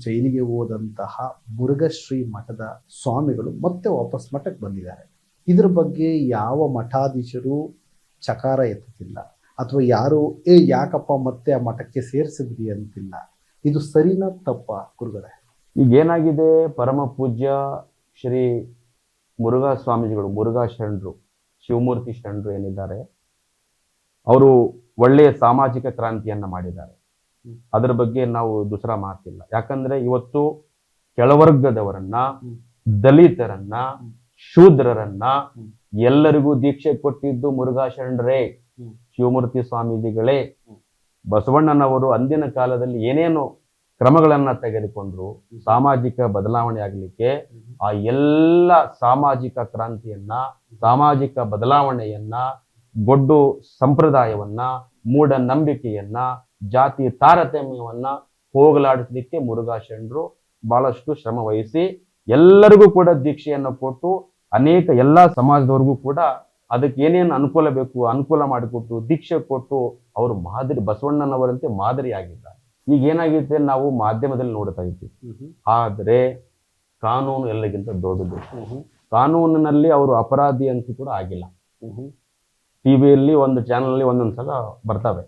ಜೈಲಿಗೆ ಹೋದಂತಹ ಮುರುಘಶ್ರೀ ಮಠದ ಸ್ವಾಮಿಗಳು ಮತ್ತೆ ವಾಪಸ್ ಮಠಕ್ಕೆ ಬಂದಿದ್ದಾರೆ. ಇದ್ರ ಬಗ್ಗೆ ಯಾವ ಮಠಾಧೀಶರು ಚಕಾರ ಎತ್ತುತ್ತಿಲ್ಲ, ಅಥವಾ ಯಾರು ಯಾಕಪ್ಪ ಮತ್ತೆ ಆ ಮಠಕ್ಕೆ ಸೇರಿಸಿದ್ರಿ ಅಂತಿಲ್ಲ. ಇದು ಸರಿನಾ ತಪ್ಪ ಗುರುಗಳೇ? ಈಗ ಏನಾಗಿದೆ, ಪರಮ ಪೂಜ್ಯ ಶ್ರೀ ಮುರುಘಾ ಸ್ವಾಮೀಜಿಗಳು, ಮುರುಘಾ ಶರಣರು, ಶಿವಮೂರ್ತಿ ಶರಣರು ಏನಿದ್ದಾರೆ, ಅವರು ಒಳ್ಳೆಯ ಸಾಮಾಜಿಕ ಕ್ರಾಂತಿಯನ್ನ ಮಾಡಿದ್ದಾರೆ. ಅದರ ಬಗ್ಗೆ ನಾವು ದುಸರ ಮಾತಿಲ್ಲ. ಯಾಕಂದ್ರೆ ಇವತ್ತು ಕೆಳವರ್ಗದವರನ್ನ, ದಲಿತರನ್ನ, ಶೂದ್ರರನ್ನ ಎಲ್ಲರಿಗೂ ದೀಕ್ಷೆ ಕೊಟ್ಟಿದ್ದು ಮುರುಘಾ ಶರಣರೇ, ಶಿವಮೂರ್ತಿ ಸ್ವಾಮೀಜಿಗಳೇ. ಬಸವಣ್ಣನವರು ಅಂದಿನ ಕಾಲದಲ್ಲಿ ಏನೇನು ಕ್ರಮಗಳನ್ನ ತೆಗೆದುಕೊಂಡ್ರು ಸಾಮಾಜಿಕ ಬದಲಾವಣೆ ಆಗಲಿಕ್ಕೆ, ಆ ಎಲ್ಲ ಸಾಮಾಜಿಕ ಕ್ರಾಂತಿಯನ್ನ, ಸಾಮಾಜಿಕ ಬದಲಾವಣೆಯನ್ನ, ಗೊಡ್ಡು ಸಂಪ್ರದಾಯವನ್ನ, ಮೂಢನಂಬಿಕೆಯನ್ನ, ಜಾತಿ ತಾರತಮ್ಯವನ್ನ ಹೋಗಲಾಡಿಸಲಿಕ್ಕೆ ಮುರುಘಾ ಶರಣರು ಬಹಳಷ್ಟು ಶ್ರಮ ವಹಿಸಿ ಎಲ್ಲರಿಗೂ ಕೂಡ ದೀಕ್ಷೆಯನ್ನು ಕೊಟ್ಟು, ಅನೇಕ ಎಲ್ಲಾ ಸಮಾಜದವರೆಗೂ ಕೂಡ ಅದಕ್ಕೆ ಏನೇನು ಅನುಕೂಲ ಬೇಕು ಅನುಕೂಲ ಮಾಡಿಕೊಟ್ಟು ದೀಕ್ಷೆ ಕೊಟ್ಟು ಅವರು ಮಾದರಿ, ಬಸವಣ್ಣನವರಂತೆ ಮಾದರಿಯಾಗಿದ್ದಾರೆ. ಈಗ ಏನಾಗಿದೆ, ನಾವು ಮಾಧ್ಯಮದಲ್ಲಿ ನೋಡ್ತಾ ಇದ್ದೀವಿ. ಆದ್ರೆ ಕಾನೂನು ಎಲ್ಲಕ್ಕಿಂತ ದೊಡ್ಡದು. ಕಾನೂನಿನಲ್ಲಿ ಅವರು ಅಪರಾಧಿ ಅಂತೂ ಕೂಡ ಆಗಿಲ್ಲ. ಟಿವಿಯಲ್ಲಿ ಒಂದು ಚಾನಲ್ ಅಲ್ಲಿ ಒಂದೊಂದ್ಸಲ ಬರ್ತವೆ.